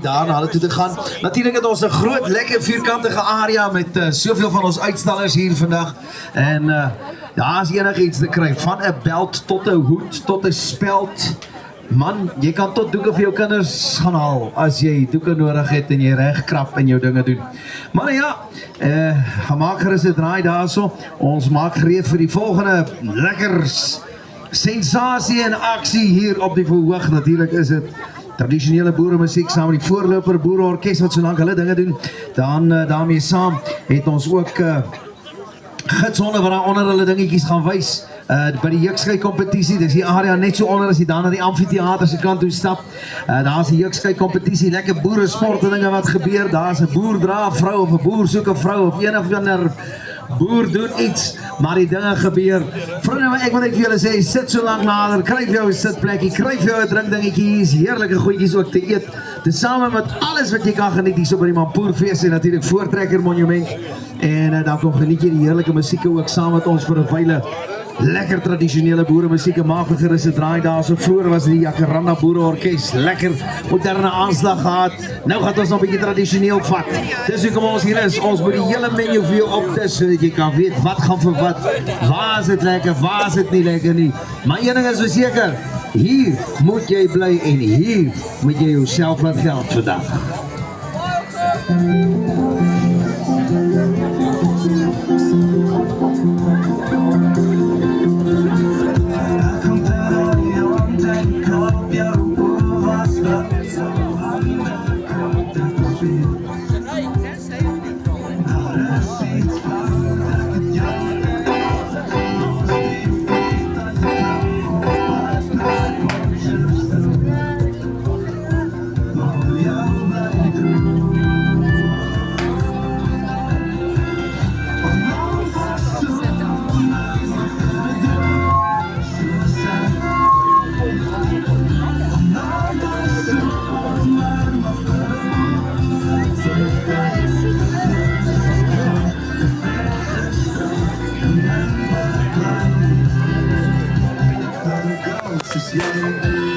daar na hulle toe te gaan. Natuurlijk het ons een groot, lekker vierkantige area met soveel van ons uitstallers hier vandag. En daar is enig iets te kry, van een belt tot een hoed, tot een speld. Man, jy kan tot doeke vir jou kinders gaan haal, as jy doeke nodig het en jy reg krap en jou dinge doen. Maar ja, gemaak gerus 'n draai daarso. Ons maak gereed vir die volgende lekkers sensasie en aksie hier op die verhoog. Natuurlijk is het tradisionele boeremusiek saam met die voorloper boereorkes wat so lank hulle dinge doen. Dan daarmee saam het ons ook gidshonde wat daar onder hulle dingetjies gaan wys. By die jeuksky kompetisie, dis die area net so onder as jy dan na die amfitheater se kant toe stap. Daar is die jeuksky kompetisie, lekker boere sport en dinge wat gebeur. Daar is 'n boer dra 'n vrou of 'n boer soek 'n vrou of een of ander boer doen iets, maar die dinge gebeur. Vriende, ek wil net vir julle sê, sit so lank nader, kry vir jou 'n sitplekkie, kry vir jou 'n drinkdingetjie, hier is heerlike goedjies ook te eet. Tesame met alles wat jy kan geniet hier so by die Mampoerfees en natuurlik Voortrekker Monument. En dan kom geniet jy die heerlike musieke ook saam met ons vir 'n wyle. Lekker tradisionele boeremusiek en maak gerus 'n draai daar. So vroeër was die Jacaranda Boereorkes, lekker moderne aanslag gehad. Nou gaan ons nog 'n bietjie tradisioneel vat. Dis hoekom ons hier is. Ons moet die hele menu vir jou optis sodat jy kan weet wat gaan vir wat. Waar is dit lekker, waar is dit nie lekker nie. Maar een ding is verseker, hier moet jy bly en hier moet jy jouself laat geld vandag.